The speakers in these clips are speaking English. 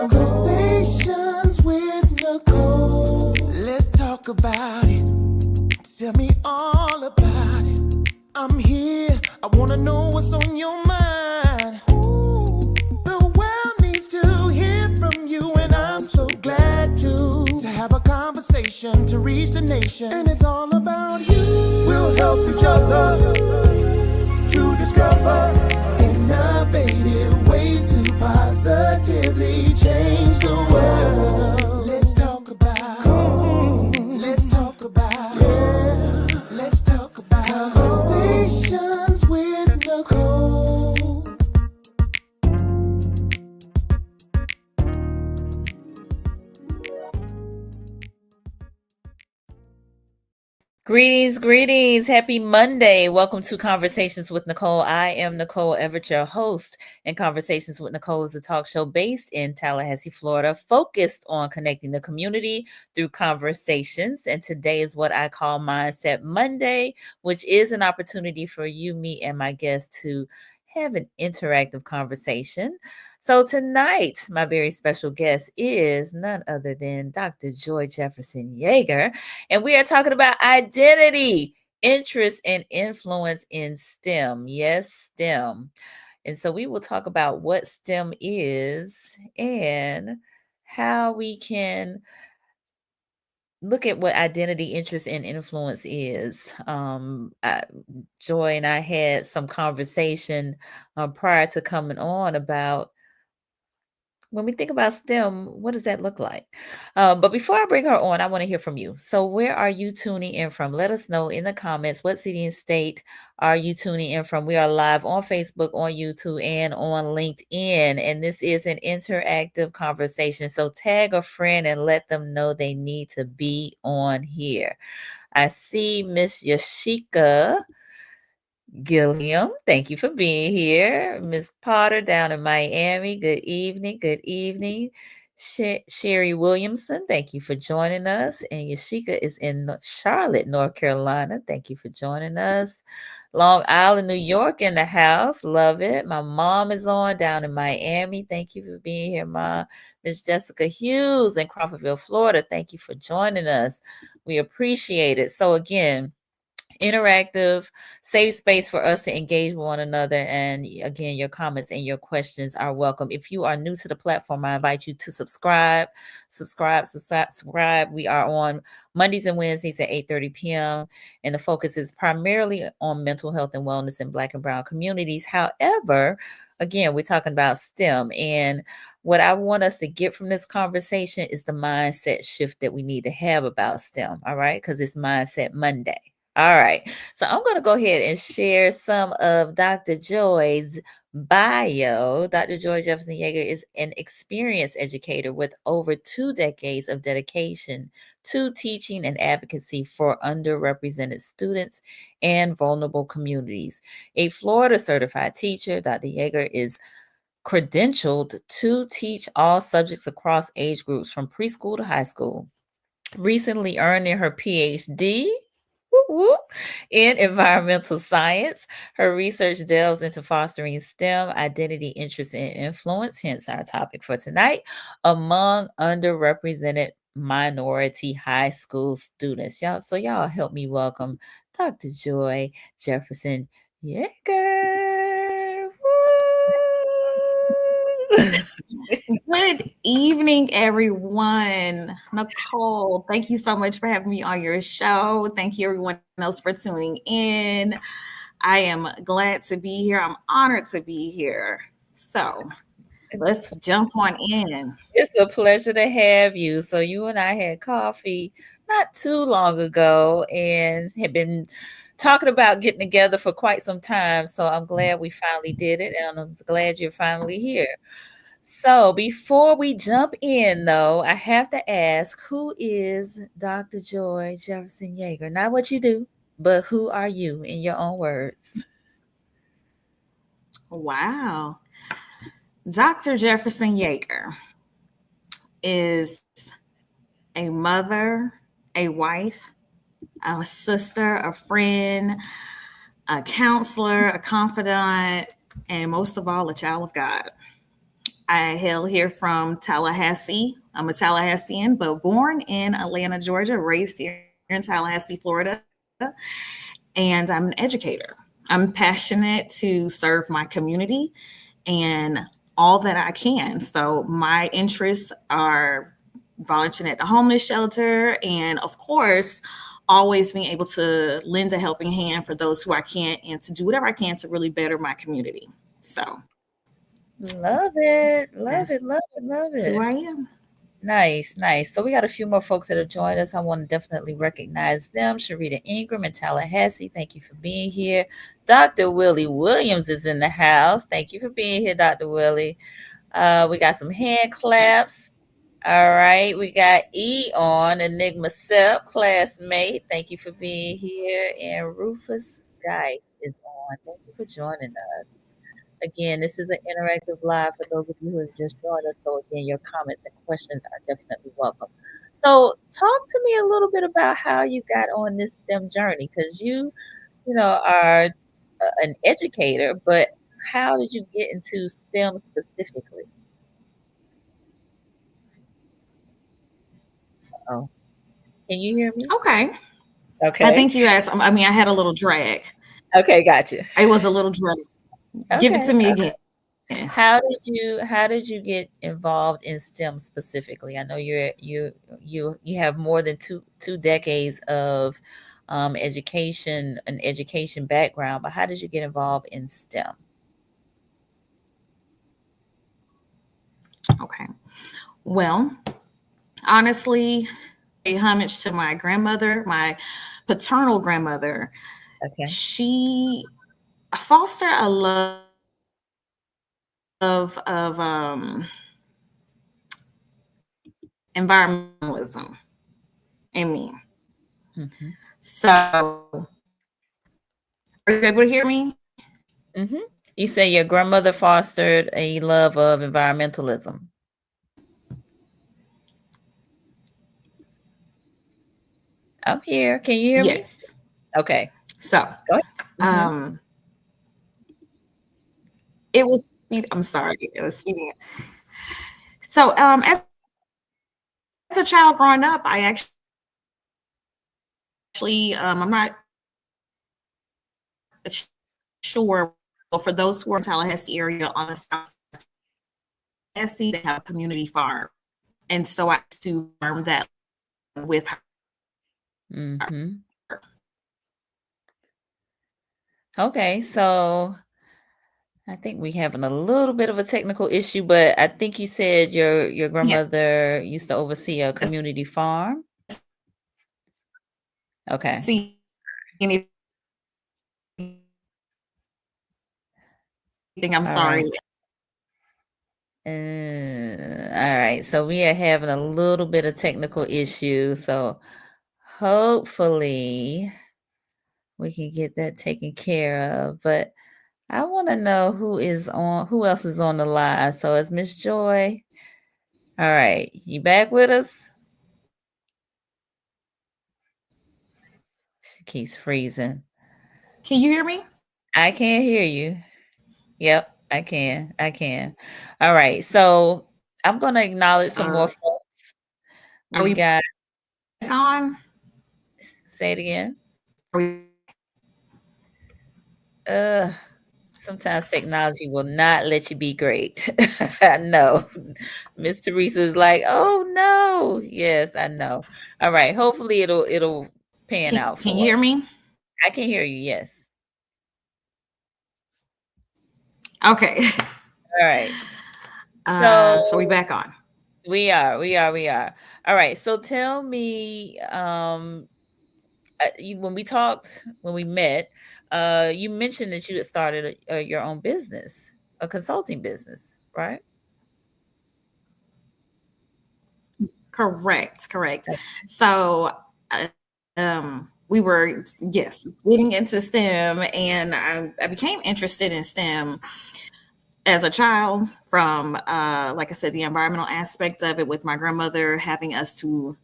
Conversations with Nicole. Let's talk about it. Tell me all about it. I'm here. I wanna know what's on your mind. Ooh, the world needs to hear from you, and I'm so glad to have a conversation to reach the nation. And it's all about you. We'll help each other to discover innovative ways to positively change the world. Let's talk about, let's talk about, yeah. Let's talk about conversations with Nicole. Greetings. Happy Monday. Welcome to Conversations with Nicole. I am Nicole Everett, your host, and Conversations with Nicole is a talk show based in Tallahassee, Florida, focused on connecting the community through conversations. And today is what I call Mindset Monday, which is an opportunity for you, me, and my guests to have an interactive conversation. So tonight, my very special guest is none other than Dr. Joy Jefferson-Yager. And we are talking about identity, interest, and influence in STEM. Yes, STEM. And so we will talk about what STEM is and how we can look at what identity, interest, and influence is. Joy and I had some conversation prior to coming on about when we think about STEM, what does that look like? But before I bring her on, I want to hear from you. So, where are you tuning in from? Let us know in the comments. What city and state are you tuning in from? We are live on Facebook, on YouTube, and on LinkedIn. And this is an interactive conversation. So, tag a friend and let them know they need to be on here. I see Miss Yashika Gilliam, thank you for being here. Miss Potter down in Miami, good evening. Good evening. Sherry Williamson, thank you for joining us. And Yashika is in Charlotte, North Carolina. Thank you for joining us. Long Island, New York in the house. Love it. My mom is on down in Miami. Thank you for being here, Mom. Miss Jessica Hughes in Crawfordville, Florida. Thank you for joining us. We appreciate it. So again, interactive, safe space for us to engage with one another. And again, your comments and your questions are welcome. If you are new to the platform, I invite you to subscribe. We are on Mondays and Wednesdays at 8:30 p.m. And the focus is primarily on mental health and wellness in Black and Brown communities. However, again, we're talking about STEM. And what I want us to get from this conversation is the mindset shift that we need to have about STEM. All right. Because it's Mindset Monday. All right. So I'm going to go ahead and share some of Dr. Joy's bio. Dr. Joy Jefferson-Yager is an experienced educator with over 2 decades of dedication to teaching and advocacy for underrepresented students and vulnerable communities. A Florida certified teacher, Dr. Yager is credentialed to teach all subjects across age groups from preschool to high school. Recently earning her PhD in environmental science. Her research delves into fostering STEM, identity, interest, and influence, hence our topic for tonight, among underrepresented minority high school students. Y'all help me welcome Dr. Joy Jefferson Yeager. Good evening, everyone. Nicole, thank you so much for having me on your show. Thank you, everyone else, for tuning in. I am glad to be here. I'm honored to be here. So let's jump on in. It's a pleasure to have you. So you and I had coffee not too long ago and had been talking about getting together for quite some time. So I'm glad we finally did it, and I'm glad you're finally here. So before we jump in, though, I have to ask, who is Dr. Joy Jefferson-Yager? Not what you do, but who are you in your own words? Wow. Dr. Jefferson-Yager is a mother, a wife, a sister, a friend, a counselor, a confidant, and most of all, a child of God. I hail here from Tallahassee. I'm a Tallahassean, but born in Atlanta, Georgia, raised here in Tallahassee, Florida. And I'm an educator. I'm passionate to serve my community and all that I can. So my interests are volunteering at the homeless shelter and, of course, always being able to lend a helping hand for those who I can't and to do whatever I can to really better my community. So Love it. Love it. Love it. Love that's who it. I am. Nice, nice. So we got a few more folks that have joined us. I want to definitely recognize them. Sharita Ingram in Tallahassee, thank you for being here. Dr. Willie Williams is in the house. Thank you for being here, Dr. Willie. We got some hand claps. All right. We got E on, Enigma Sep, classmate. Thank you for being here. And Rufus Dice is on. Thank you for joining us. Again, this is an interactive live for those of you who have just joined us. So again, your comments and questions are definitely welcome. So talk to me a little bit about how you got on this STEM journey, because are an educator, but how did you get into STEM specifically? Oh, can you hear me? Okay. I Okay. think you asked, I mean, I had a little drag. Okay, gotcha. It was a little drag. Give it to Okay. me again. How did you get involved in STEM specifically? I know you have more than two decades of education background, but how did you get involved in STEM? Okay. Well, honestly, a homage to my grandmother, my paternal grandmother. Okay. She fostered a love of environmentalism in me. Mm-hmm. So, are you able to hear me? Mm-hmm. You say your grandmother fostered a love of environmentalism. I'm here. Can you hear me? Yes. Okay. So, Go ahead. Mm-hmm. um, it was. I'm sorry. It was speeding. So, as a child growing up, I actually, I'm not sure. Well, for those who are in Tallahassee area on the south Tallahassee, they have a community farm, and so I had to farm that with her. Mm-hmm. Okay, so I think we having a little bit of a technical issue, but I think you said your Yeah. grandmother used to oversee a community farm. Okay. See anything? I'm All sorry. right. All right. So we are having a little bit of technical issue. So hopefully we can get that taken care of. But I want to know who else is on the line. So it's Miss Joy. All right. You back with us? She keeps freezing. Can you hear me? I can't hear you. Yep, I can. I can. All right. So I'm gonna acknowledge some more Uh, folks. are We we got back on? say it again. Are we? Uh Sometimes technology will not let you be great. I know. Miss Teresa is like, oh no. Yes, I know. All right. Hopefully it'll pan out Can for you us. hear me? I can hear you, yes. Okay. All right. So we So back on. we are. All right. So tell me, when we met, you mentioned that you had started your own business, a consulting business, right? Correct. So, uh, we were, yes, getting into STEM, and I became interested in STEM as a child from, like I said, the environmental aspect of it with my grandmother having us to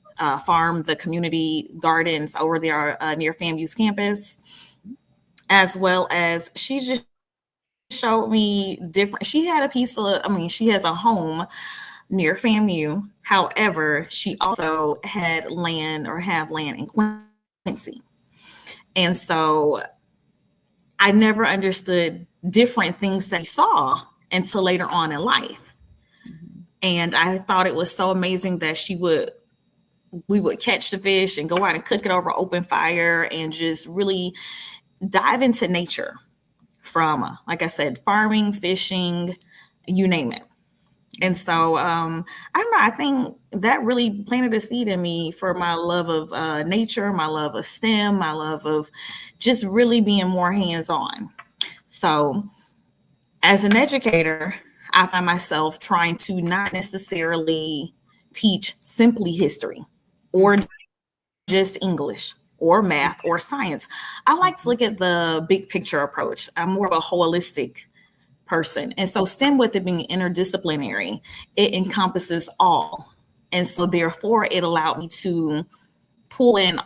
farm the community gardens over there near FAMU's campus, as well as she's just showed me different. She had a piece of, I mean, she has a home near FAMU. However, she also had land or have land in Quincy. And so I never understood different things that she saw until later on in life. Mhm. And I thought it was so amazing that we would catch the fish and go out and cook it over open fire and just really dive into nature from, like I said, farming, fishing, you name it. And so I don't know. I think that really planted a seed in me for my love of nature, my love of STEM, my love of just really being more hands on. So as an educator, I find myself trying to not necessarily teach simply history or just English or math or science. I like to Mhm. look at the big picture approach. I'm more of a holistic person. And so STEM, with it being interdisciplinary, it encompasses all. And so therefore it allowed me to pull in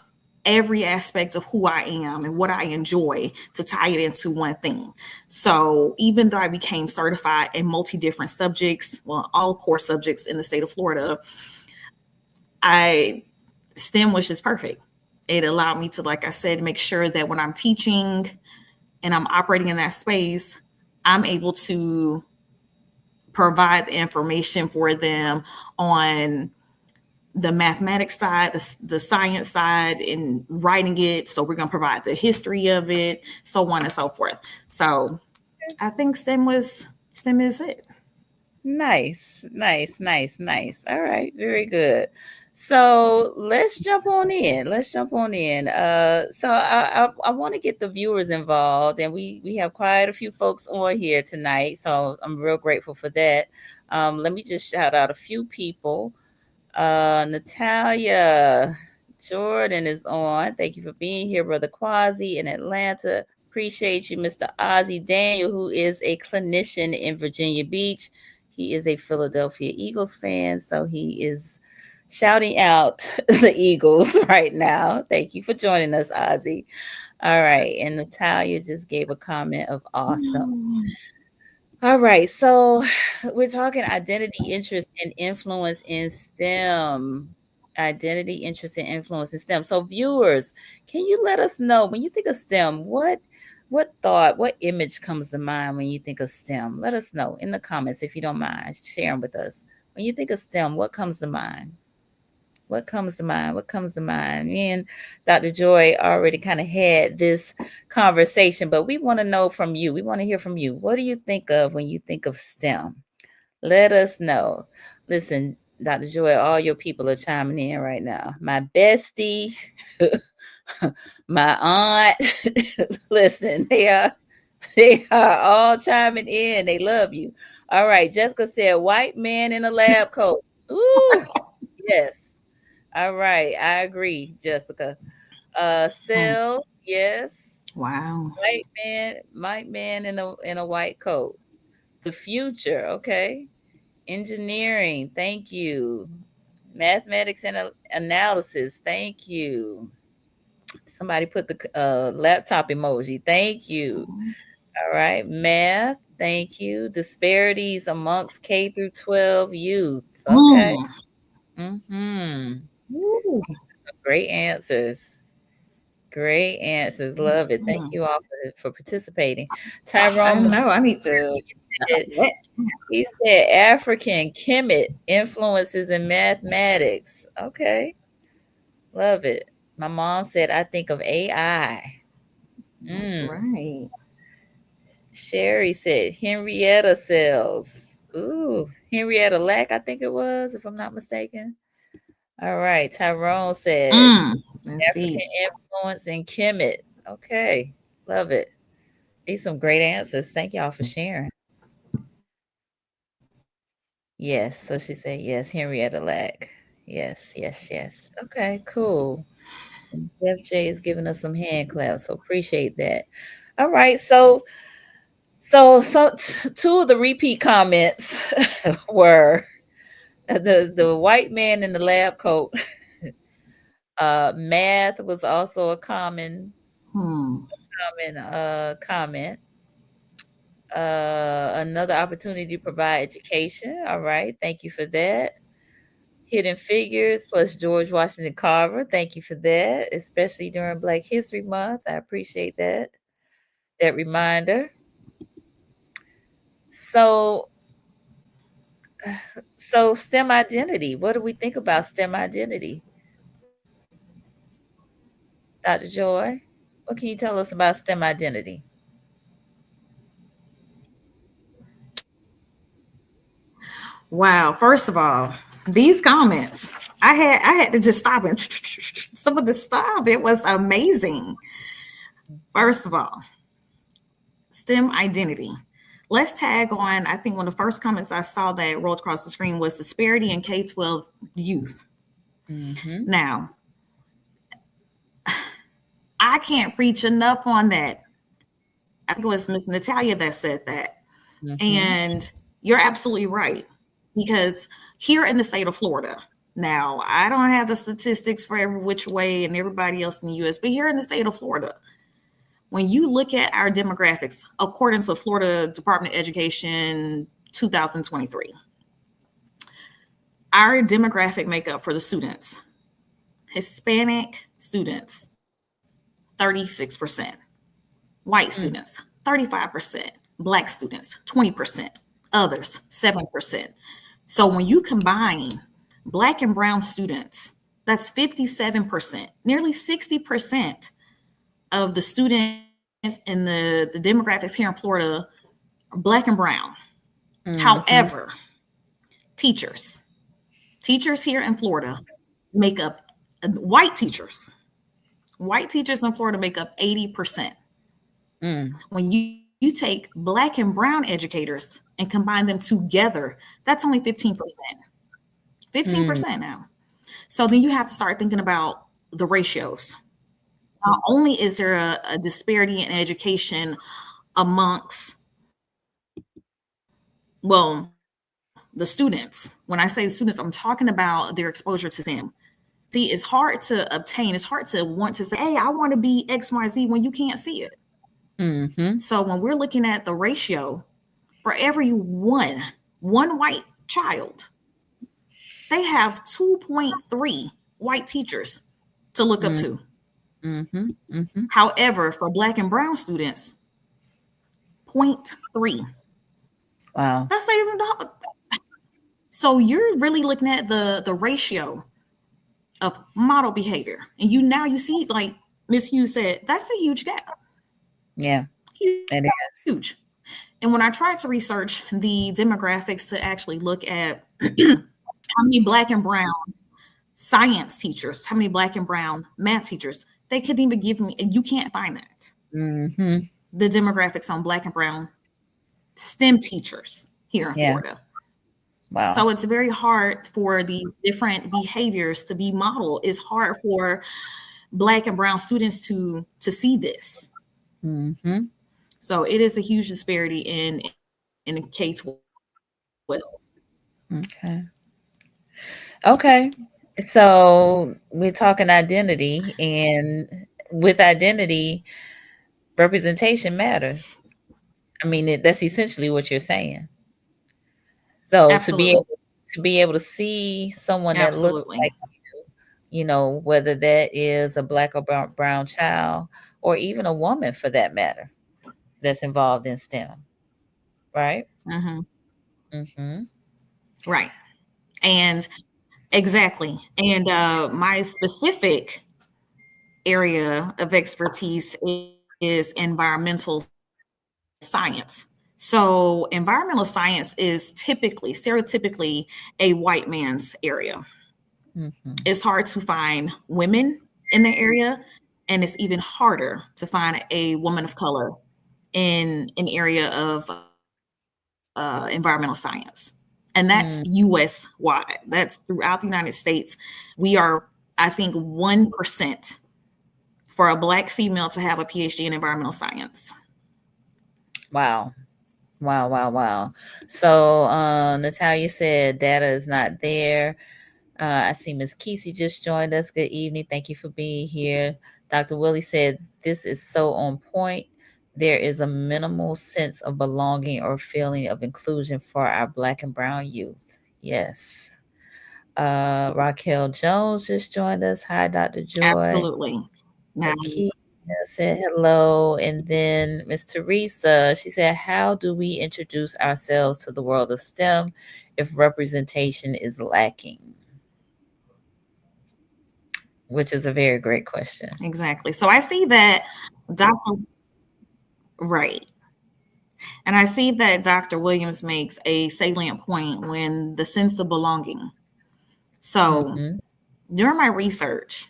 every aspect of who I am and what I enjoy to tie it into one thing. So even though I became certified in multi different subjects, well, all core subjects in the state of Florida, I STEM was just perfect. It allowed me to, like I said, make sure that when I'm teaching and I'm operating in that space, I'm able to provide the information for them on the mathematics side, the science side, and writing it. So we're going to provide the history of it, so on and so forth. So I think STEM is it. Nice, nice, nice, nice. All right, very good. So let's jump on in. Let's jump on in. So I want to get the viewers involved, and we have quite a few folks on here tonight. So I'm real grateful for that. Let me just shout out a few people. Natalia Jordan is on. Thank you for being here, Brother Quasi in Atlanta. Appreciate you, Mr. Ozzy Daniel, who is a clinician in Virginia Beach. He is a Philadelphia Eagles fan, so he is shouting out the Eagles right now. Thank you for joining us, Ozzy. All right. And Natalia just gave a comment of awesome. All right. So we're talking identity, interest, and influence in STEM. Identity, interest, and influence in STEM. So viewers, can you let us know when you think of STEM, what thought, what image comes to mind when you think of STEM? Let us know in the comments if you don't mind sharing with us. When you think of STEM, what comes to mind? What comes to mind? What comes to mind? Me and Dr. Joy already kind of had this conversation, but we want to know from you. We want to hear from you. What do you think of when you think of STEM? Let us know. Listen, Dr. Joy, all your people are chiming in right now. My bestie, my aunt. Listen, they are all chiming in. They love you. All right. Jessica said, white man in a lab coat. Ooh, yes. All right, I agree, Jessica. Mm. Sel, yes. Wow. White man in a white coat. The future, okay. Engineering, thank you. Mathematics and analysis, thank you. Somebody put the laptop emoji, thank you. All right, math, thank you. Disparities amongst K through 12 youth, okay. Mm. Mm-hmm. Ooh. Great answers. Great answers. Love it. Thank Mm. you all for participating. I Tyrone know. I need to. said, he said African Kemet influences in mathematics. Okay. Love it. My mom said, I think of AI. That's Mm. right. Sherry said Henrietta cells. Ooh, Henrietta Lack, I think it was, if I'm not mistaken. All right. Tyrone said Mm. That's African deep. influence in Kemet. Okay. Love it. These some great answers. Thank y'all for sharing. Yes. So she said, yes, Henrietta Lack. Yes, yes, yes. Okay, cool. And Jeff J is giving us some hand claps. So appreciate that. All right. So two of the repeat comments were the white man in the lab coat. Math was also a Hmm. common comment. Another opportunity to provide education. All right. Thank you for that. Hidden Figures plus George Washington Carver. Thank you for that, especially during Black History Month. I appreciate that reminder. So, so STEM identity. What do we think about STEM identity, Dr. Joy? What can you tell us about STEM identity? Wow. First of all, these comments, I had to just stop and some of the stuff. It was amazing. First of all, STEM identity. Let's tag on. I think one of the first comments I saw that rolled across the screen was disparity in K-12 youth. Mm-hmm. Now, I can't preach enough on that. I think it was Miss Natalia that said that. Mm-hmm. And you're absolutely right. Because here in the state of Florida, now I don't have the statistics for every which way and everybody else in the US, but here in the state of Florida, when you look at our demographics, according to Florida Department of Education 2023, our demographic makeup for the students, Hispanic students, 36%, white Mm, students, 35%, Black students, 20%, others, 7%. So when you combine Black and Brown students, that's 57%, nearly 60% of the students in the demographics here in Florida are Black and Brown. mm-hmm. However, teachers, teachers here in Florida make up white teachers. White teachers in Florida make up 80%. Mm, When you take Black and Brown educators and combine them together, that's only 15%. mm, 15% now. So then you have to start thinking about the ratios. Not only is there a disparity in education amongst, well, the students. When I say students, I'm talking about their exposure to them. See, it's hard to obtain. It's hard to want to say, hey, I want to be XYZ when you can't see it. mm-hmm. So when we're looking at the ratio, for every one white child, they have 2.3 white teachers to look up Mm, to. mm-hmm. Mm-hmm. However, for Black and Brown students, zero point 0.3. Wow. That's not even so you're really looking at the ratio of model behavior. And you see, like Miss Hughes said, that's a huge gap. Yeah, it is. Huge. And when I tried to research the demographics to actually look at how many Black and Brown science teachers, how many Black and Brown math teachers, they couldn't even give me, and you can't find that. Mm-hmm. The demographics on Black and Brown STEM teachers here in Yeah. Florida. Wow. So it's very hard for these different behaviors to be modeled. It's hard for Black and Brown students to see this. Mm-hmm. So it is a huge disparity in K-12. Okay. Okay. So we're talking identity, and with identity, representation matters. I mean, that's essentially what you're saying. So Absolutely. to be able to see someone that looks Absolutely. like you know, whether that is a Black or brown child, or even a woman for that matter, that's involved in STEM, right? Hmm. Mm-hmm. Right. And exactly. And my specific area of expertise is environmental science. So, environmental science is typically, stereotypically, a white man's area. Mm-hmm. It's hard to find women in the area, and it's even harder to find a woman of color in an area of environmental science. And that's Mm, US wide. That's throughout the United States. We are, I think, 1% for a Black female to have a PhD in environmental science. wow. Wow, wow, wow. So Natalia said data is not there. I see Miss Kesey just joined us. Good evening. Thank you for being here. Dr. Willie said this is so on point. there is a minimal sense of belonging or feeling of inclusion for our Black and Brown youth. Yes. Raquel Jones just joined us. Hi, Dr. Joy. Absolutely. Now, Akia said hello. And then Miss Teresa, she said, how do we introduce ourselves to the world of STEM if representation is lacking? Which is a very great question. exactly. So I see that Dr. Right. And I see that Dr. Williams makes a salient point when the sense of belonging. So Mm-hmm. during my research,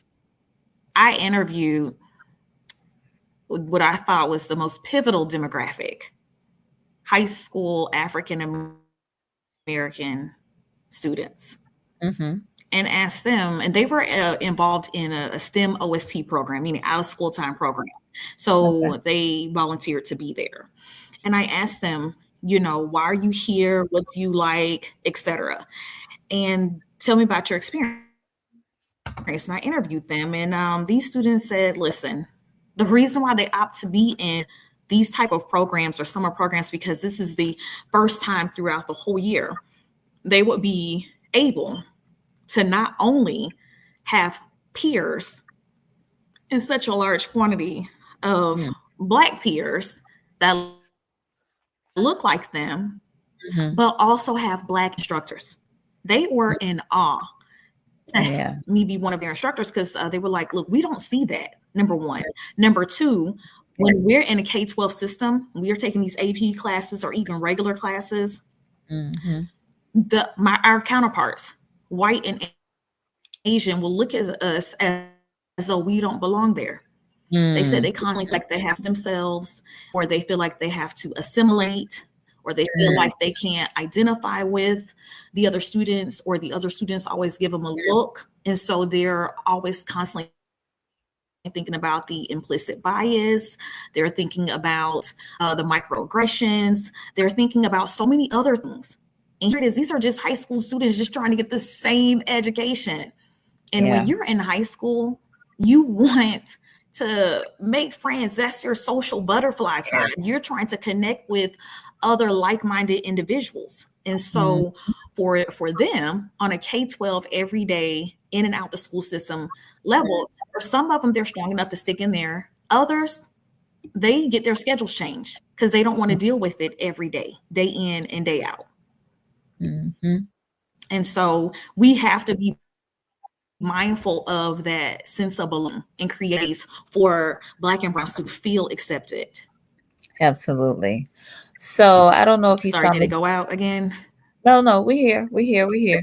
I interviewed what I thought was the most pivotal demographic: high school African American students, Mm-hmm. and asked them, and they were involved in a STEM OST program, meaning out of school time program. Okay. So they volunteered to be there. And I asked them, why are you here? What do you like, etc. And tell me about your experience. And I interviewed them, and these students said, listen, the reason why they opt to be in these type of programs or summer programs, because this is the first time throughout the whole year they would be able to not only have peers in such a large quantity of Black peers that look like them, Mm-hmm. but also have Black instructors. They were in awe to have Yeah. me be one of their instructors, because they were like, look, we don't see that, number one. Number two, when we're in a K-12 system, we are taking these AP classes or even regular classes, Mm-hmm. our counterparts, white and Asian, will look at us as though we don't belong there. They said they constantly feel like they have themselves, or they feel like they have to assimilate, or they feel like they can't identify with the other students, or the other students always give them a look. And so they're always constantly thinking about the implicit bias. They're thinking about the microaggressions. They're thinking about so many other things. And here it is. These are just high school students just trying to get the same education. And when you're in high school, you want to make friends. That's your social butterfly time. You're trying to connect with other like-minded individuals. And so for them on a K-12 every day in and out the school system level, for some of them, they're strong enough to stick in there. Others, they get their schedules changed because they don't want to deal with it every day in and day out. Mm-hmm. And so we have to be mindful of that sense of belonging and create for Black and Brown to feel accepted. Absolutely. So I don't know if you Sorry, saw did it go out again? No, we're here.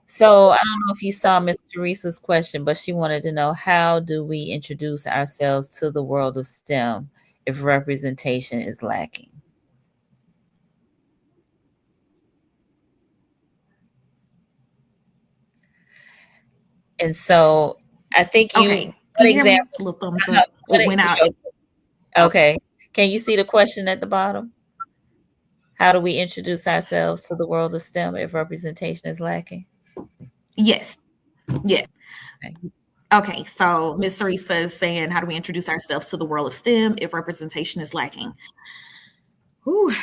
So I don't know if you saw Miss Teresa's question, but she wanted to know, how do we introduce ourselves to the world of STEM if representation is lacking? And so I think Okay. you, Can for you hear me? example, Little thumbs up. It went out. okay. Can you see the question at the bottom? How do we introduce ourselves to the world of STEM if representation is lacking? Yes. Yeah. Okay. Okay. So Miss Teresa is saying, how do we introduce ourselves to the world of STEM if representation is lacking? Whew.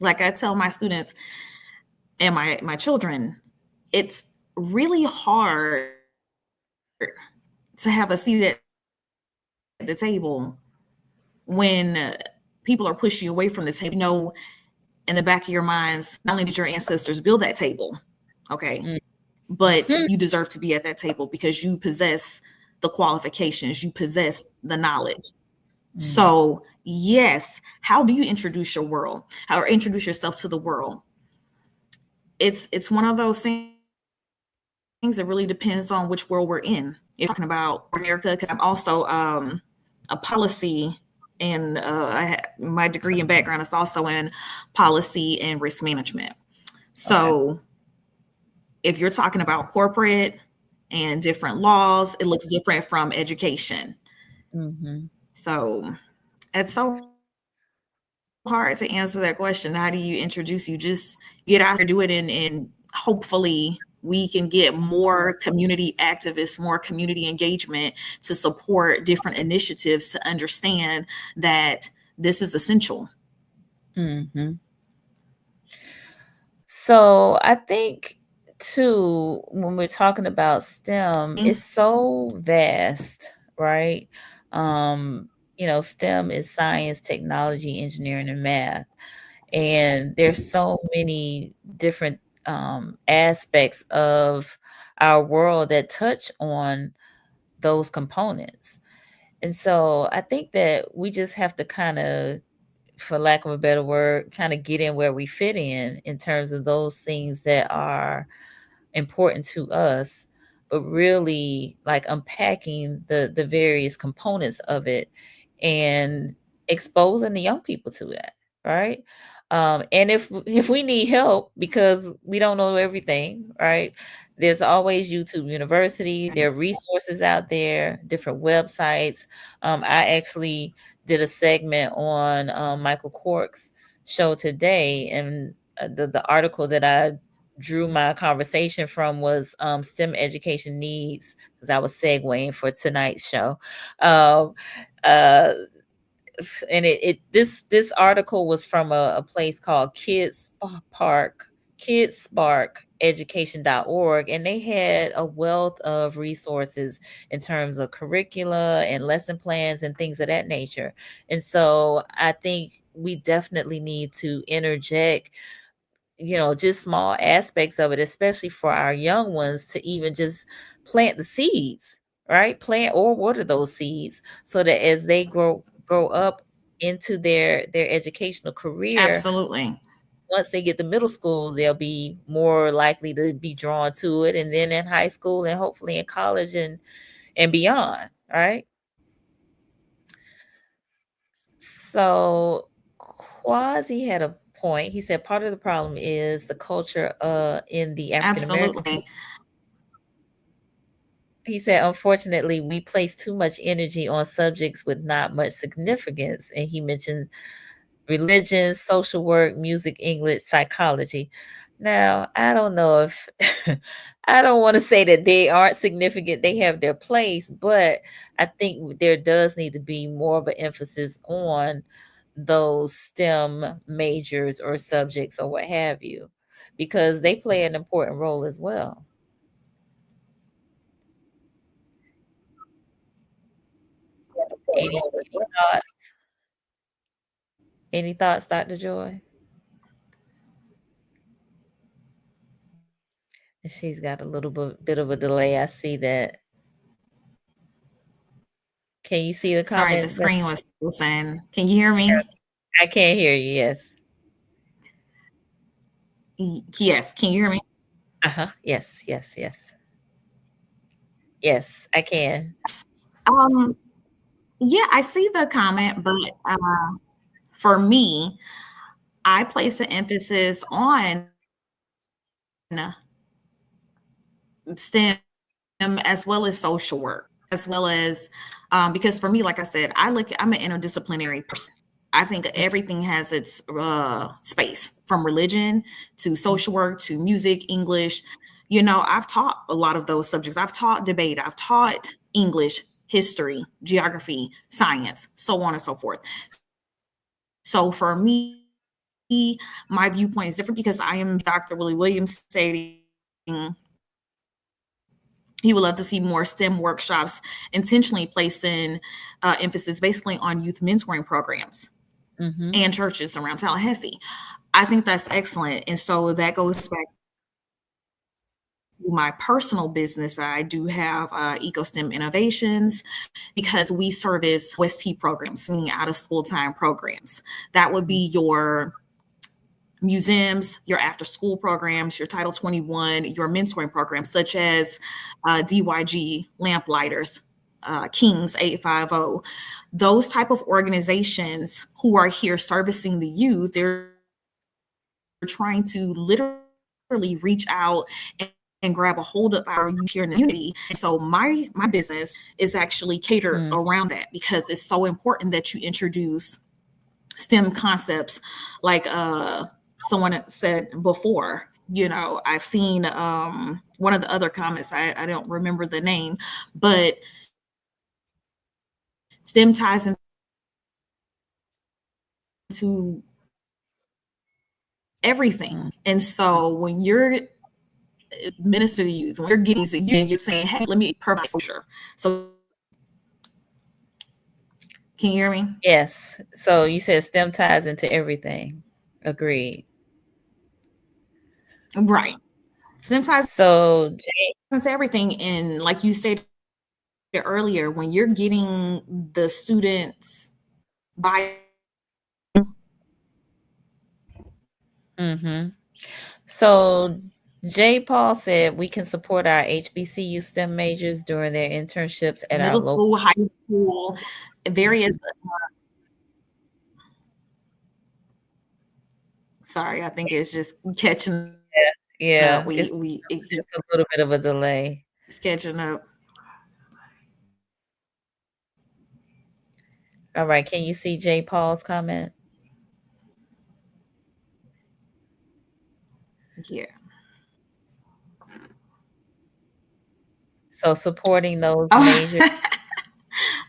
Like I tell my students and my children, it's really hard to have a seat at the table when people are pushing you away from the table. In the back of your minds, not only did your ancestors build that table, okay, but you deserve to be at that table because you possess the qualifications, you possess the knowledge. So yes, how do you introduce your world or introduce yourself to the world? It's one of those things that really depends on which world we're in. If you're talking about America, because I'm also a policy, and my degree and background is also in policy and risk management. So if you're talking about corporate and different laws, it looks different from education. So it's so hard to answer that question. How do you introduce? You just get out here, do it, and hopefully we can get more community activists, more community engagement to support different initiatives to understand that this is essential. Hmm. So I think too, when we're talking about STEM, it's so vast, right? STEM is science, technology, engineering, and math. And there's so many different aspects of our world that touch on those components. And so I think that we just have to kind of, for lack of a better word, kind of get in where we fit in terms of those things that are important to us, but really like unpacking the various components of it and exposing the young people to that, right? And if we need help because we don't know everything, right? There's always YouTube University. There are resources out there, different websites. I actually did a segment on Michael Cork's show today, and the article that I drew my conversation from was STEM education needs, because I was segueing for tonight's show. Um, uh, and this article was from a place called KidsSparkEducation.org, and they had a wealth of resources in terms of curricula and lesson plans and things of that nature. And so I think we definitely need to interject just small aspects of it, especially for our young ones, to even just plant the seeds, right? Plant or water those seeds so that as they grow up into their educational career, Absolutely. once they get to middle school, they'll be more likely to be drawn to it, and then in high school and hopefully in college and beyond, right? So Quasi had a point. He said part of the problem is the culture in the African American Absolutely. community. He said, unfortunately, we place too much energy on subjects with not much significance. And he mentioned religion, social work, music, English, psychology. Now, I don't know if I don't want to say that they aren't significant. They have their place, but I think there does need to be more of an emphasis on those STEM majors or subjects or what have you, because they play an important role as well. Any thoughts? Any thoughts, Dr. Joy? And she's got a little bit of a delay. I see that. Can you see the Sorry, the comment? screen was frozen. Can you hear me? I can't hear you. Yes. Yes. Can you hear me? Uh-huh. Yes, yes, yes. Yes, I can. Um, yeah, I see the comment, but for me, I place an emphasis on STEM as well as social work, as well as because for me, like I said, I'm an interdisciplinary person. I think everything has its space, from religion to social work to music, English. I've taught a lot of those subjects. I've taught debate. I've taught English, history, geography, science, so on and so forth. So for me, my viewpoint is different because I am Dr. Willie Williams stating he would love to see more STEM workshops, intentionally placing emphasis basically on youth mentoring programs and churches around Tallahassee. I think that's excellent. And so that goes back to my personal business. I do have EcoSTEM Innovations because we service OST programs, meaning out of school time programs. That would be your museums, your after school programs, your Title 21, your mentoring programs, such as DYG Lamplighters, Kings 850, those type of organizations who are here servicing the youth. They're trying to literally reach out and grab a hold of our youth here in the community. And so my business is actually catered around that, because it's so important that you introduce STEM concepts like someone said before, I've seen one of the other comments, I don't remember the name, but STEM ties into everything. And so when you're minister to youth, when you're getting to you and you're saying, hey, let me provide exposure. So can you hear me? Yes. So you said STEM ties into everything. Agreed. Right. STEM ties So into everything. And like you stated earlier, when you're getting the students by mm-hmm. So Jay Paul said we can support our HBCU STEM majors during their internships at our middle local. school, high school, various. Sorry, I think it's just catching up. Yeah, We it's we it keeps just a little bit of a delay. catching up. All right. Can you see Jay Paul's comment? Yeah. So supporting those Oh, major.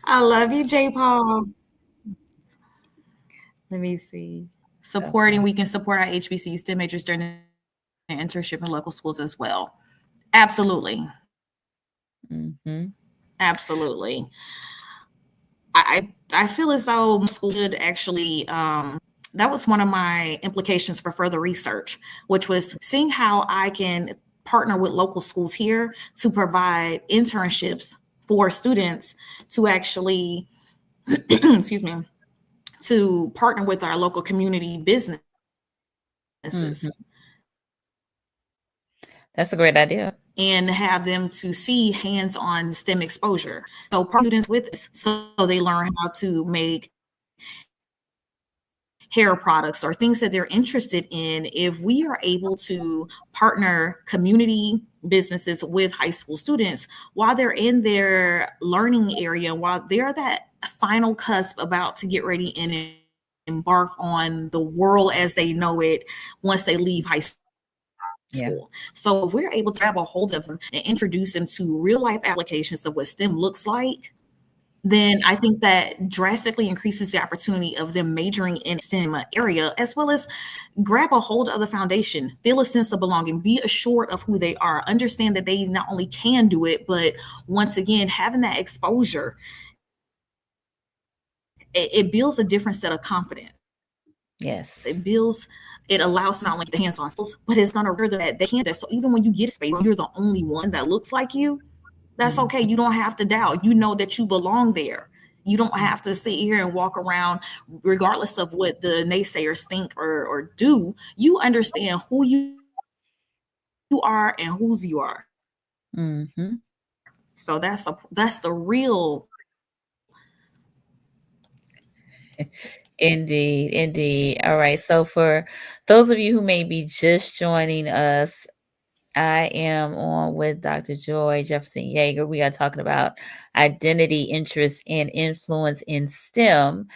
I love you, J. Paul. Let me see. Supporting, Okay. we can support our HBCU STEM majors during the internship in local schools as well. Absolutely. Mm-hmm. Absolutely. I feel as though school should actually that was one of my implications for further research, which was seeing how I can partner with local schools here to provide internships for students to actually excuse me, to partner with our local community businesses Mm-hmm. That's a great idea. and have them to see hands-on STEM exposure. So students with us, so they learn how to make hair products or things that they're interested in. If we are able to partner community businesses with high school students while they're in their learning area, while they're that final cusp about to get ready and embark on the world as they know it once they leave high school. Yeah. So if we're able to grab a hold of them and introduce them to real life applications of what STEM looks like, then I think that drastically increases the opportunity of them majoring in STEM area, as well as grab a hold of the foundation, feel a sense of belonging, be assured of who they are, understand that they not only can do it, but once again, having that exposure, it builds a different set of confidence. Yes. It allows not only the hands-on skills, but it's going to require that they can do that. So even when you get a space, you're the only one that looks like you, that's okay. Mm-hmm. You don't have to doubt. You know that you belong there. You don't have to sit here and walk around, regardless of what the naysayers think or do. You understand who you are and whose you are. Mm-hmm. So that's the real. Indeed, indeed. All right. So for those of you who may be just joining us, I am on with Dr. Joy Jefferson-Yager. We are talking about identity, interest, and influence in STEM.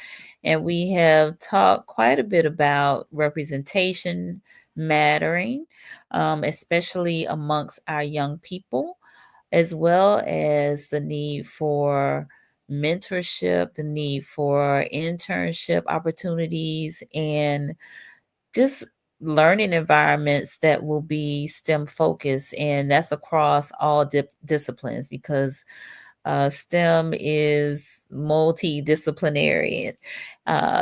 And we have talked quite a bit about representation mattering, especially amongst our young people, as well as the need for mentorship, the need for internship opportunities, and just learning environments that will be STEM focused. And that's across all disciplines because STEM is multidisciplinary.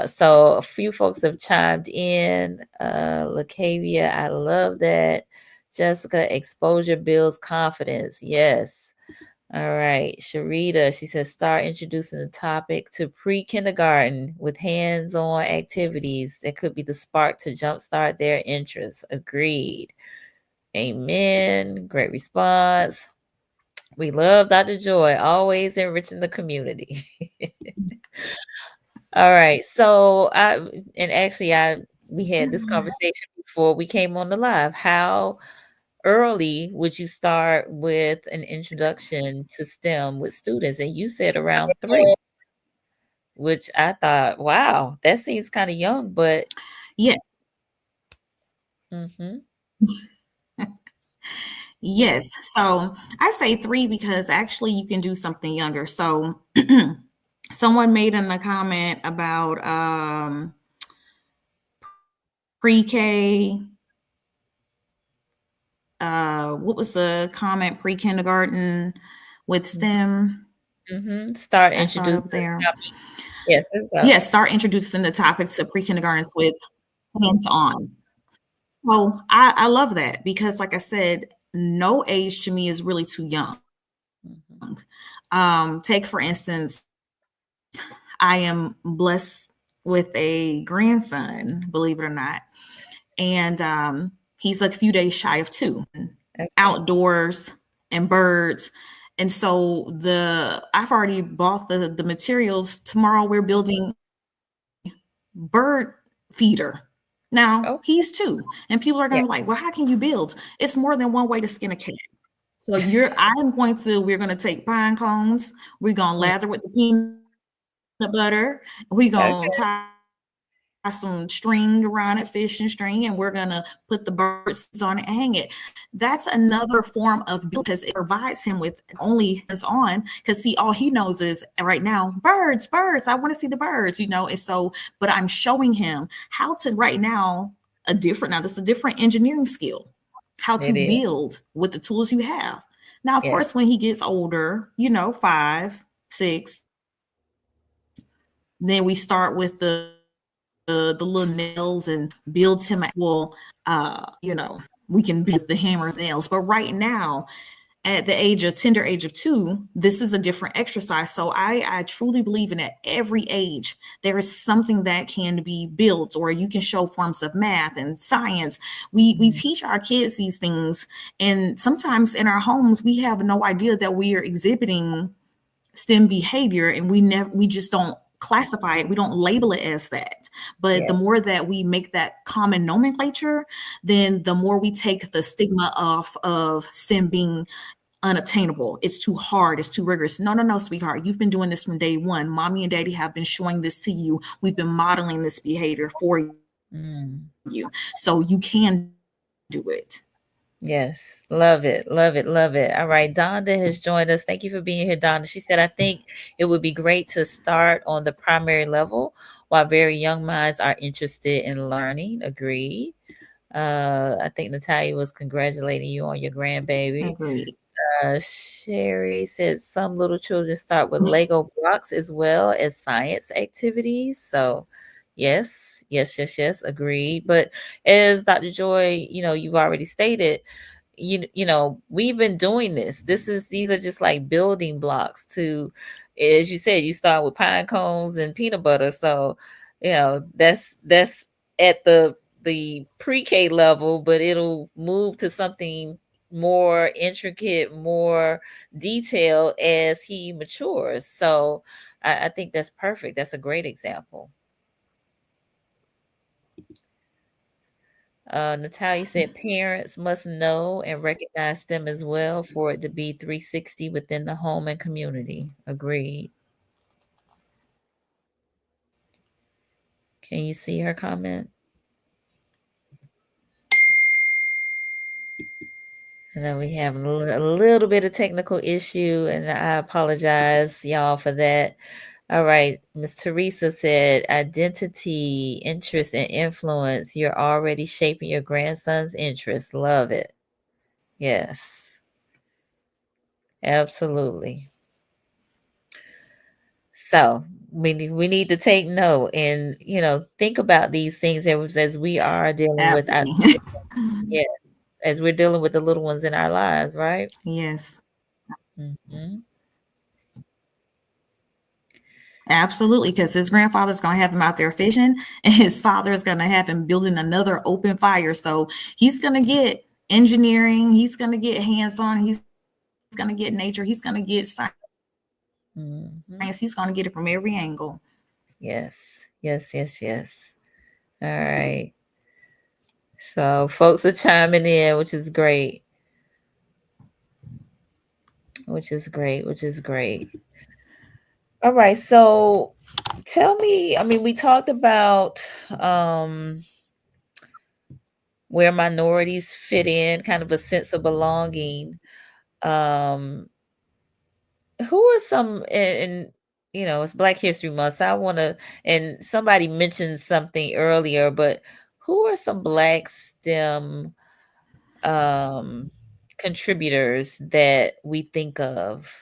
So a few folks have chimed in. Lacavia, I love that. Jessica, exposure builds confidence. Yes. All right. Sharita, she says, start introducing the topic to pre-kindergarten with hands-on activities. That could be the spark to jumpstart their interest. Agreed. Amen. Great response. We love Dr. Joy, always enriching the community. All right. So we had this conversation before we came on the live. How early would you start with an introduction to STEM with students? And you said around 3, which I thought, wow, that seems kind of young, but Yes. mhm. Yes. So I say three because actually you can do something younger. So someone made in a comment about pre-K. What was the comment? Pre-kindergarten with STEM. Start I saw it introducing up the there. topic. Yes, it's up. Yes, start introducing the topics of pre-kindergartens with hands-on. So I love that because, like I said, no age to me is really too young. Mhm. Take for instance, I am blessed with a grandson, believe it or not, and he's a few days shy of two. Okay. Outdoors and birds, and so the I've already bought the materials. Tomorrow we're building bird feeder. Now Oh, he's two, and people are yeah. gonna be like, "Well, how can you build?" It's more than one way to skin a cat. So we're gonna take pine cones, we're gonna Mm, lather with the peanut butter, we're gonna okay. tie some string around it, fishing string, and we're gonna put the birds on it and hang it. That's another form of because it provides him with only hands on. Because see, all he knows is right now, birds, birds. I want to see the birds, and so, but I'm showing him how to right now this is a different engineering skill, how to It is. build with the tools you have. Now, of course, Yes. when he gets older, 5, 6, then we start with the little nails and builds him we can build the hammers and nails. But right now, at the tender age of 2, this is a different exercise. So I truly believe in at every age there is something that can be built, or you can show forms of math and science. We Mhm. teach our kids these things, and sometimes in our homes we have no idea that we are exhibiting STEM behavior, and we just don't classify it. We don't label it as that. But the Yes. more that we make that common nomenclature, then the more we take the stigma off of STEM being unobtainable. It's too hard. It's too rigorous. No, no, no, sweetheart. You've been doing this from day one. Mommy and daddy have been showing this to you. We've been modeling this behavior for Mm. you. So you can do it. Yes. Love it. Love it. Love it. All right. Donda has joined us. Thank you for being here, Donda. She said, I think it would be great to start on the primary level while very young minds are interested in learning. Agreed. I think Natalia was congratulating you on your grandbaby. Agreed. Sherry says some little children start with Lego blocks as well as science activities. So, yes, yes, yes, yes, agreed. But as Dr. Joy, you've already stated, we've been doing this. These are just like building blocks to, as you said, you start with pine cones and peanut butter. So, that's at the pre-K level, but it'll move to something more intricate, more detailed as he matures. So I think that's perfect. That's a great example. Natalia said parents must know and recognize them as well for it to be 360 within the home and community. Agreed. Can you see her comment? I know we have a little bit of technical issue, and I apologize, y'all, for that. All right. Miss Teresa said, identity, interest, and influence. You're already shaping your grandson's interests. Love it. Yes, absolutely. So we need to take note and think about these things as we are dealing with our Absolutely. yeah, as we're dealing with the little ones in our lives, right? Yes. Hmm. Absolutely, because his grandfather's going to have him out there fishing, and his father is going to have him building another open fire. So he's going to get engineering, he's going to get hands on, he's going to get nature, he's going to get science, Hmm. he's going to get it from every angle. Yes, yes, yes, yes. All right. So folks are chiming in, which is great. Which is great. Which is great. All right. So tell me, I mean, we talked about where minorities fit in, kind of a sense of belonging. Um, who are some and it's Black History Month, so I want to, and somebody mentioned something earlier, but who are some Black STEM um contributors that we think of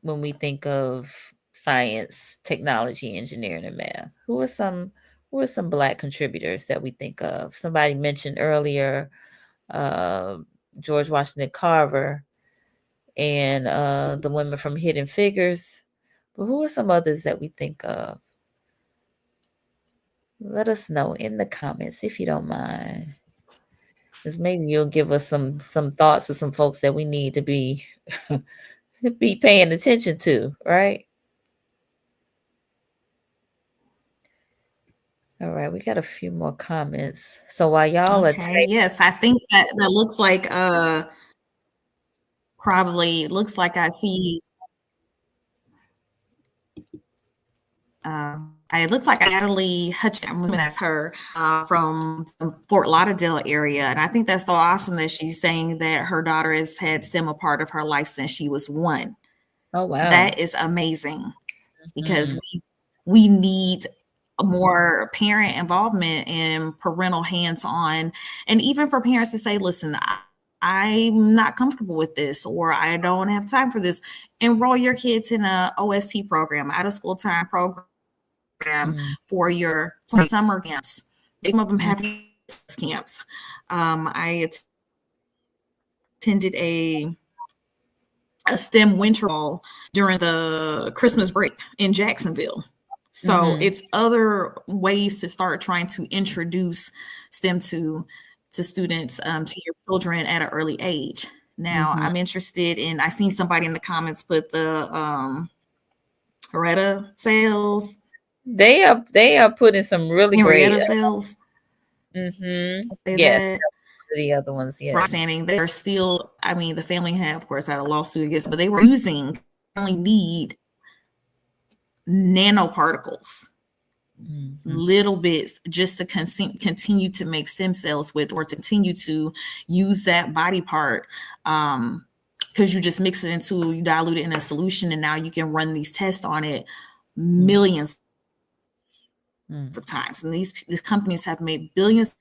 when we think of science, technology, engineering, and math? Who are some Black contributors that we think of? Somebody mentioned earlier uh, George Washington Carver and the women from Hidden Figures. But who are some others that we think of? Let us know in the comments if you don't mind. Because maybe you'll give us some thoughts of some folks that we need to be be paying attention to, right? All right, we got a few more comments. So while y'all are Okay, typing, yes, I think that looks like probably looks like I see it looks like Natalie Hutch, I'm assuming that's her, from the Fort Lauderdale area. And I think that's so awesome that she's saying that her daughter has had STEM a part of her life since she was 1. oh wow. That is amazing because Mhm. we need more parent involvement and parental hands-on, and even for parents to say, listen, I'm not comfortable with this, or I don't have time for this. Enroll your kids in a OST program, out of school time program, Mm, for your summer camps. Some of them mm, have camps. I attended a STEM winter ball during the Christmas break in Jacksonville. So mhm, it's other ways to start trying to introduce STEM to students, to your children at an early age. Now, mhm. I'm interested in. I seen somebody in the comments put the Heretta sales, They are putting some really great Henrietta sales. Say yes, that. the other ones, For yes. understanding, they are still. I mean, the family had, of course, had a lawsuit against, but they were using only need nanoparticles, Mhm, little bits, just to continue to make stem cells with, or to continue to use that body part, because you just mix it into, you dilute it in a solution, and now you can run these tests on it mm, millions mm. of times, and these companies have made billions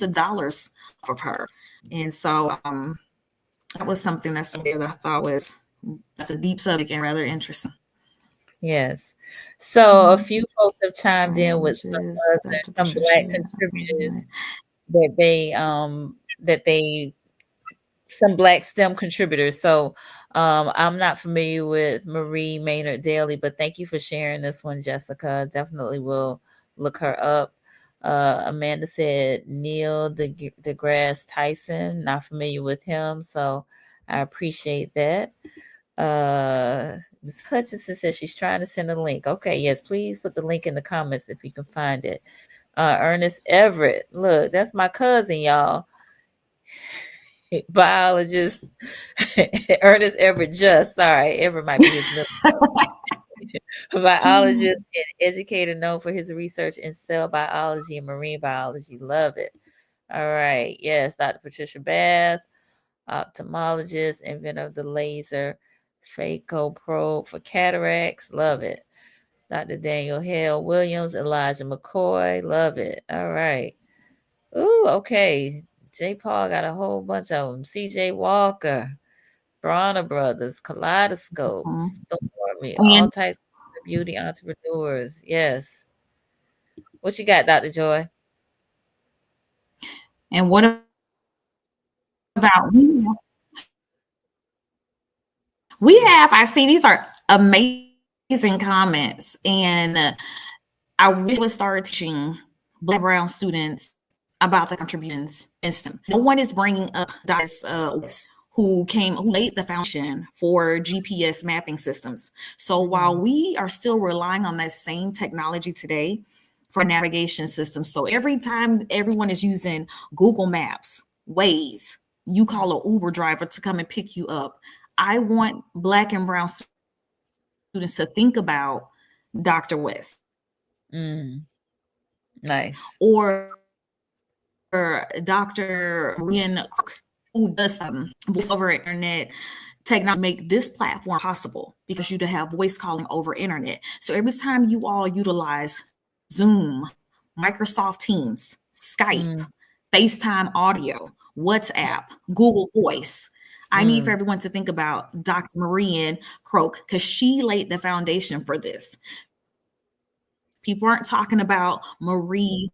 of dollars off of her. And so that was something that I thought was, that's a deep subject and rather interesting. Yes. So a few folks have chimed in with some Challenges, other Dr. some Black Patricia, contributors that they some Black STEM contributors. So I'm not familiar with Marie Maynard Daly, but thank you for sharing this one, Jessica. Definitely will look her up. Amanda said Neil deGrasse Tyson. Not familiar with him, so I appreciate that. Ms. Hutchinson says she's trying to send a link. Okay, yes, please put the link in the comments if you can find it. Ernest Everett, look, that's my cousin, y'all. Biologist Ernest Everett. Just sorry, Everett might be his middle. Biologist and educator known for his research in cell biology and marine biology. Love it. All right, yes, Dr. Patricia Bath, ophthalmologist, inventor of the laser phaco probe for cataracts. Love it. Dr. Daniel Hale Williams, Elijah McCoy. Love it. All right. Ooh, okay. J. Paul got a whole bunch of them. C.J. Walker, Bronner Brothers, Kaleidoscopes, Stormy, all And types of beauty entrepreneurs. Yes. What you got, Dr. Joy? and what about I see these are amazing comments, and I wish we started teaching Black Brown students about the contributions in STEM. No one is bringing up Dr. who laid the foundation for GPS mapping systems. So while we are still relying on that same technology today for navigation systems, so every time everyone is using Google Maps, Waze, you call an Uber driver to come and pick you up. I want Black and Brown students to think about Dr. West Mm, nice. or Dr. Marian Cook, who does voice over internet technology, make this platform possible because you to have voice calling over internet. So every time you all utilize Zoom, Microsoft Teams, Skype, FaceTime audio, WhatsApp, Google Voice, I need for everyone to think about Dr. Marian Croak because she laid the foundation for this. People aren't talking about Marie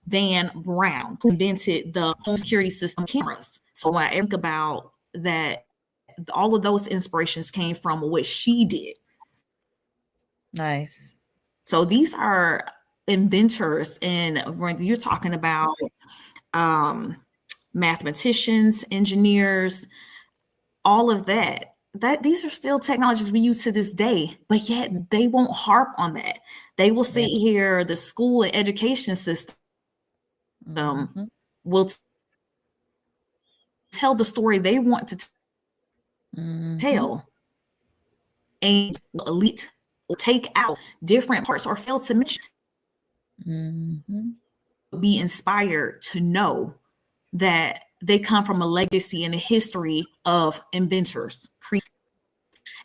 Van Brown, who invented the home security system cameras. So when I think about that, all of those inspirations came from what she did. Nice. So these are inventors, and when you're talking about mathematicians, engineers, all of that, these are still technologies we use to this day, but yet they won't harp on that. They will sit here, the school and education system will tell the story they want to tell, and elite will take out different parts or fail to mention, be inspired to know that they come from a legacy and a history of inventors,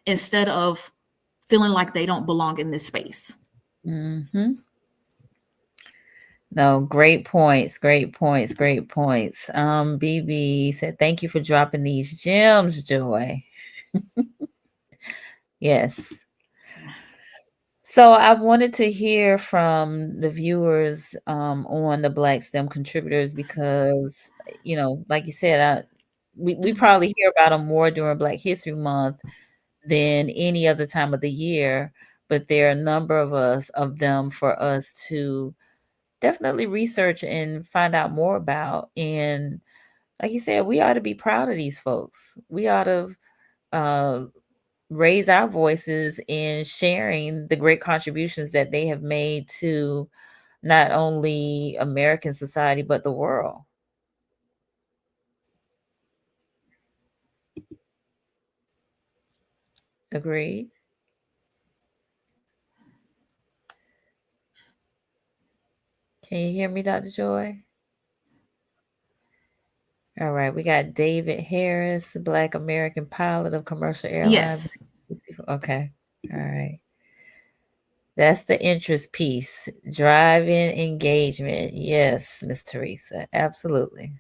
instead of feeling like they don't belong in this space. No, great points, great points, great points. BB said, thank you for dropping these gems, Joy. Yes. So I wanted to hear from the viewers on the Black STEM contributors because, you know, like you said, we probably hear about them more during Black History Month than any other time of the year, but there are a number of them for us to definitely research and find out more about. And like you said, we ought to be proud of these folks. We ought to raise our voices in sharing the great contributions that they have made to not only American society, but the world. Agreed? Can you hear me, Dr. Joy? All right, we got David Harris, Black American pilot of commercial airlines. Yes. Okay. All right. That's the interest piece. Driving engagement. Yes, Miss Teresa. Absolutely.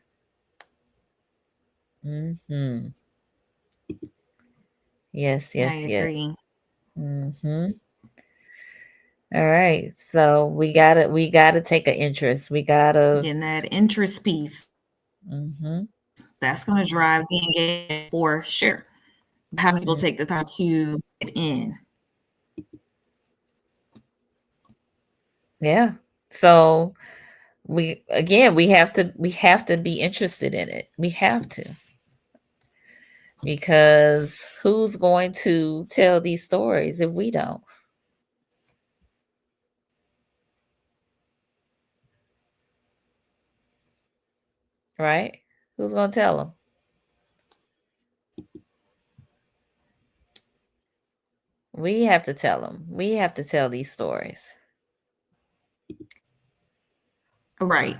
Yes, I yes, yes. agree. All right. So we gotta take an interest. We gotta Getting that interest piece. That's going to drive the engagement for sure. How many people take the time to get in? Yeah. So we have to be interested in it. We have to. Because who's going to tell these stories if we don't? Right? Who's going to tell them? We have to tell them. We have to tell these stories. Right.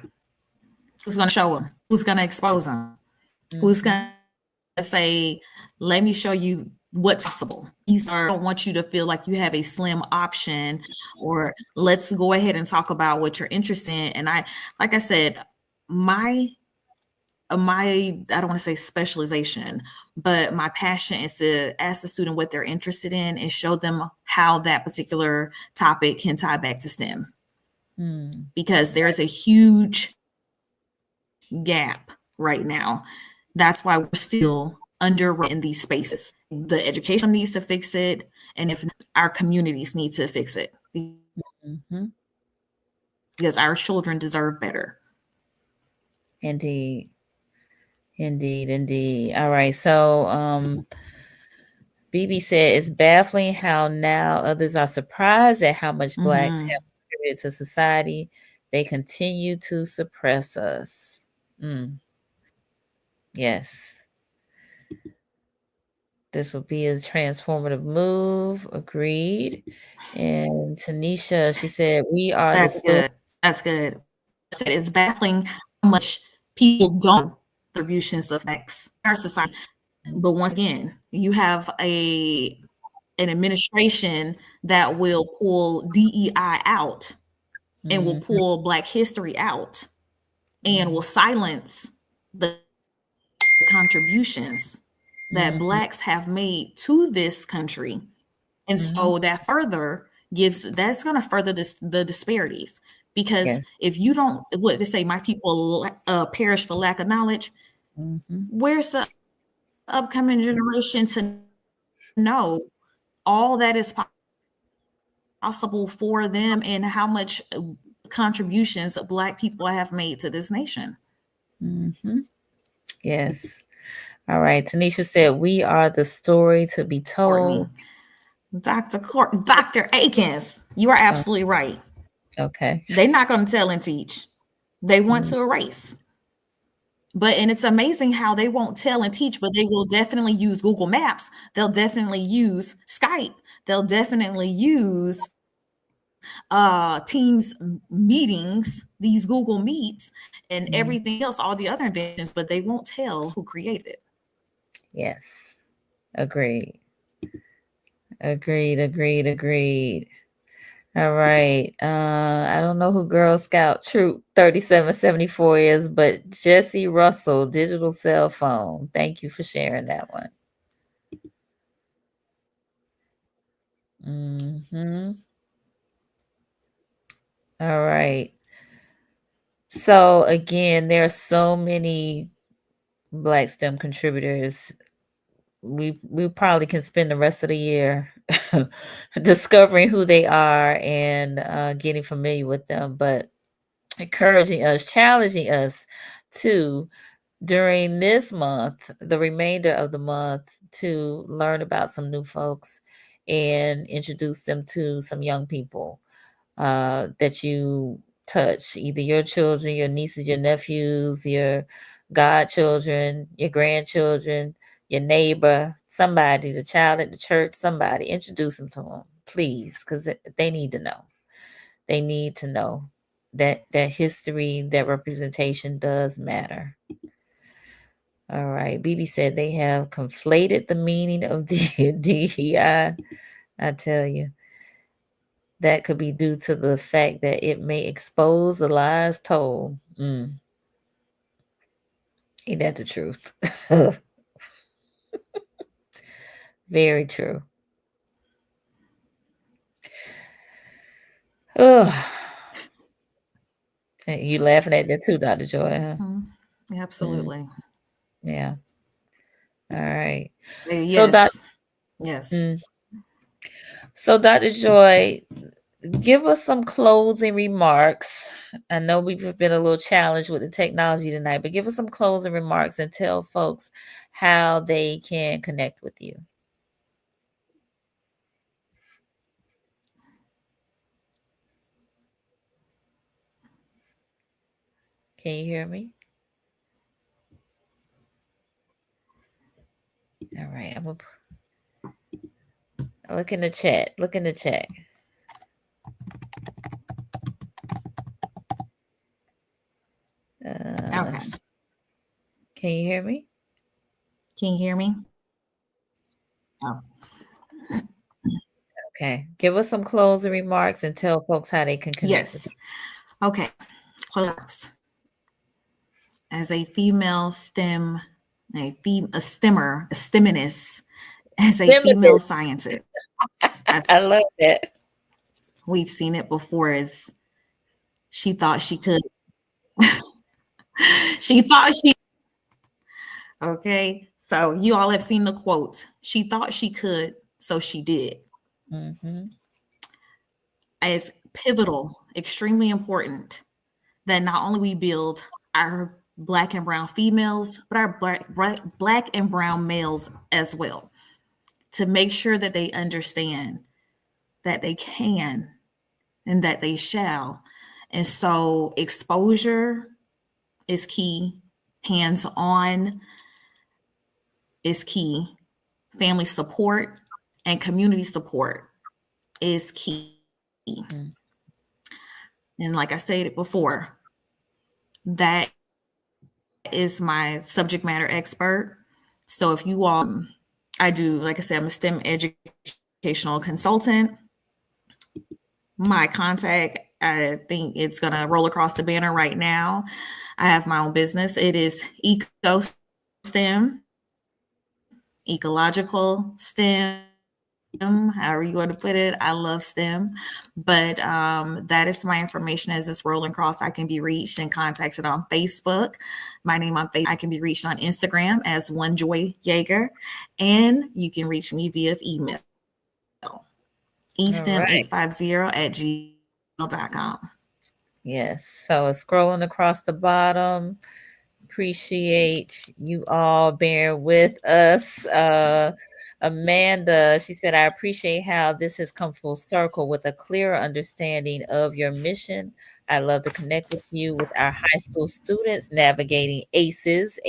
Who's going to show them? Who's going to expose them? Who's going to say, let me show you what's possible? I don't want you to feel like you have a slim option, or let's go ahead and talk about what you're interested in. And like I said, my I don't want to say specialization, but my passion is to ask the student what they're interested in and show them how that particular topic can tie back to STEM. Because there's a huge gap right now. That's why we're still under in these spaces. The education needs to fix it, and if our communities need to fix it, because our children deserve better. Indeed. Indeed. All right. So BB said it's baffling how now others are surprised at how much Blacks have contributed to society. They continue to suppress us. Yes. This will be a transformative move. Agreed. And Tanisha, she said, we are That's the story. good. That's good. it's baffling how much people don't contributions of sex in our society. But once again, you have an administration that will pull DEI out and will Mm-hmm. pull Black history out and will silence the contributions that Mm-hmm. Blacks have made to this country. And Mm-hmm. so that that's going to further the disparities. Because Yes. if you don't, what they say, my people perish for lack of knowledge, Mm-hmm. where's the upcoming generation to know all that is possible for them and how much contributions Black people have made to this nation? Mm-hmm. Yes. All right. Tanisha said, "We are the story to be Courtney, told." Dr. Akins, you are Oh, absolutely right. okay. They're not going to tell and teach. They want Mm, to erase. And it's amazing how they won't tell and teach, but they will definitely use Google Maps. They'll definitely use Skype. They'll definitely use Teams meetings, these Google Meets, and mm. everything else, all the other inventions, but they won't tell who created it. Yes. Agreed. Agreed. All right. I don't know who Girl Scout Troop 3774 is, but Jesse Russell, digital cell phone. Thank you for sharing that one. Mm-hmm. All right. So again, there are so many Black STEM contributors. We probably can spend the rest of the year discovering who they are and getting familiar with them, but encouraging us, challenging us to during this month, the remainder of the month, to learn about some new folks and introduce them to some young people that you touch, either your children, your nieces, your nephews, your godchildren, your grandchildren, your neighbor, somebody, the child at the church, somebody, introduce them to them, please, because they need to know. They need to know that history, that representation does matter. All right. BB said they have conflated the meaning of DEI. I tell you, that could be due to the fact that it may expose the lies told. Ain't that the truth? Very true. Oh, you laughing at that too, Dr. Joy, huh? Mm, Absolutely. yeah. All right. So, Doc, Yes. Yes. mm, so Dr. Joy, give us some closing remarks. I know we've been a little challenged with the technology tonight, but give us some closing remarks and tell folks how they can connect with you. Can you hear me? All right. I'm gonna look in the chat. Look in the chat. Uh, Okay. can you hear me? Can you hear me? Oh, Okay. Give us some closing remarks and tell folks how they can connect with yes. Okay. Close. As a female STEM, a STEMmer, a STEMinist, as a you. female scientist, I've, I love that. we've seen it before. As she thought she could, she thought she. Okay, so you all have seen the quote. She thought she could, so she did. Mm-hmm. As pivotal, extremely important that not only we build our Black and brown females, but our black and brown males as well, to make sure that they understand that they can and that they shall. And so exposure is key, hands on is key, family support and community support is key. Mm. And like I said it before, That is my subject matter expert. So if you all, I do, like I said, I'm a STEM educational consultant. My contact, I think it's going to roll across the banner right now. I have my own business. It is EcoSTEM, ecological STEM, however you want to put it. I love STEM, but that is my information as it's rolling across. I can be reached and contacted on Facebook. My name on Facebook. I can be reached on Instagram as One Joy Yager, and you can reach me via email, estem850@gmail.com. Yes. So scrolling across the bottom. Appreciate you all bearing with us. Amanda, she said, I appreciate how this has come full circle with a clearer understanding of your mission. I love to connect with you with our high school students navigating ACEs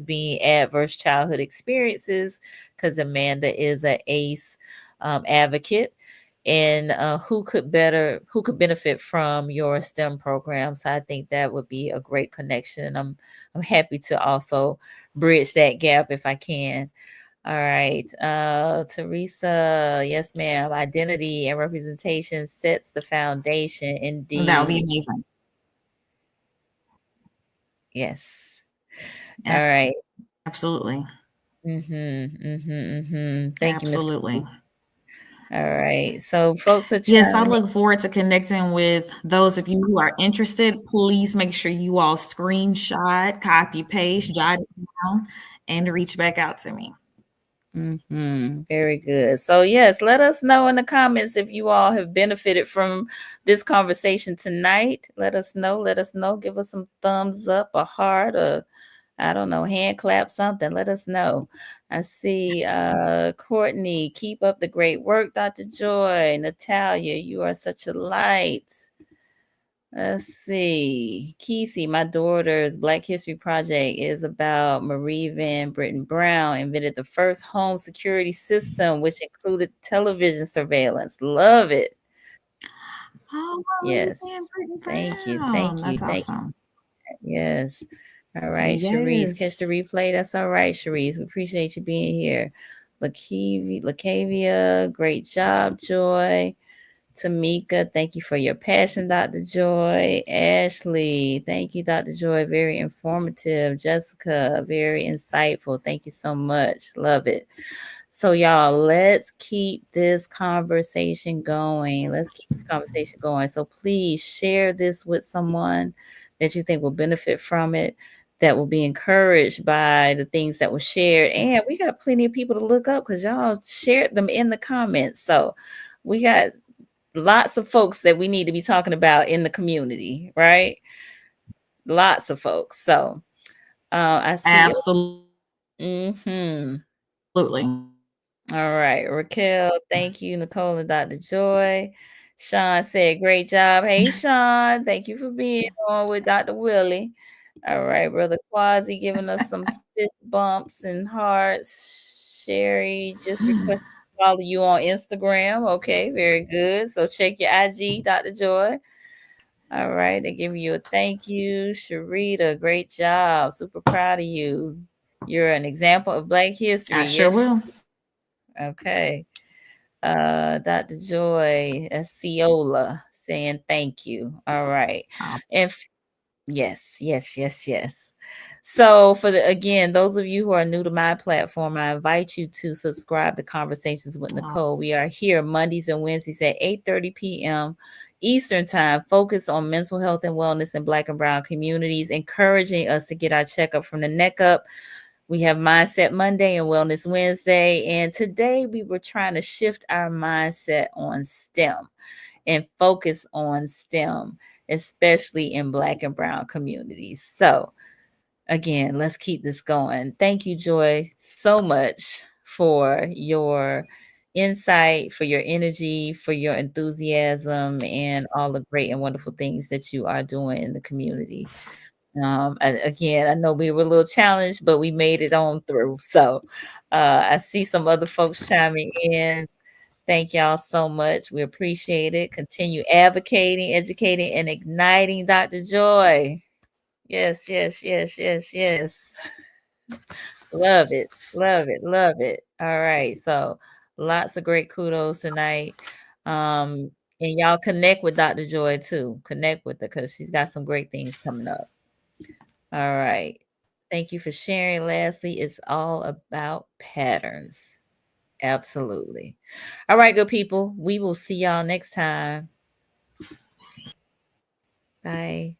being adverse childhood experiences, because Amanda is an ACE advocate. And who could benefit from your STEM program. So I think that would be a great connection. And I'm happy to also bridge that gap if I can. All right. Teresa, yes, ma'am. Identity and representation sets the foundation. That would be Indeed. amazing. Yes. All right. Absolutely. Thank you, Miss. Absolutely. All right. So folks are Yes, I chiming look forward to connecting with those of you who are interested. Please make sure you all screenshot, copy, paste, jot it down, and reach back out to me. Very good. So yes, let us know in the comments if you all have benefited from this conversation tonight. Let us know. Let us know. Give us some thumbs up, a heart, or I don't know, hand clap, something. Let us know. I see Courtney, keep up the great work, Dr. Joy. Natalia, you are such a light. Let's see. Kesey, my daughter's Black History Project is about Marie Van Britton Brown invented the first home security system, which included television surveillance. Love it. Oh, Yes. Thank you. Thank you. That's Thank you. awesome. Yes. All right, Sharice. Catch the Yes. replay. That's all right, Sharice. We appreciate you being here. Lacavia, great job, Joy. Tamika, thank you for your passion, Dr. Joy. Ashley, thank you, Dr. Joy. Very informative. Jessica, very insightful. Thank you so much. Love it. So, y'all, let's keep this conversation going. Let's keep this conversation going. So, please share this with someone that you think will benefit from it, that will be encouraged by the things that were shared. And we got plenty of people to look up because y'all shared them in the comments. So, we got lots of folks that we need to be talking about in the community, right? Lots of folks. So I see. Absolutely. All right, Raquel, thank you, Nicole and Dr. Joy. Sean said, great job. Hey, Sean, thank you for being on with Dr. Willie. All right, Brother Quasi giving us some fist bumps and hearts. Sherry just requested to follow you on Instagram. Okay, very good. So check your IG, Dr. Joy. All right, they're giving you a thank you. Sharita, great job. Super proud of you. You're an example of Black history. I sure will. Okay. Dr. Joy Ciola saying thank you. All right. And yes. So for those of you who are new to my platform, I invite you to subscribe to Conversations with Nicole. We are here Mondays and Wednesdays at 8:30 p.m. Eastern Time, focused on mental health and wellness in Black and Brown communities, encouraging us to get our checkup from the neck up. We have Mindset Monday and Wellness Wednesday. And today we were trying to shift our mindset on STEM and focus on STEM, especially in Black and Brown communities. So again, let's keep this going. Thank you, Joy, so much for your insight, for your energy, for your enthusiasm, and all the great and wonderful things that you are doing in the community. Again, I know we were a little challenged, but we made it on through. So I see some other folks chiming in. Thank y'all so much. We appreciate it. Continue advocating, educating, and igniting Dr. Joy. Yes, yes, yes, yes, yes. Love it. Love it. Love it. All right. So lots of great kudos tonight. And y'all connect with Dr. Joy too. Connect with her because she's got some great things coming up. All right. Thank you for sharing, Leslie. It's all about patterns. Absolutely. All right, good people. We will see y'all next time. Bye.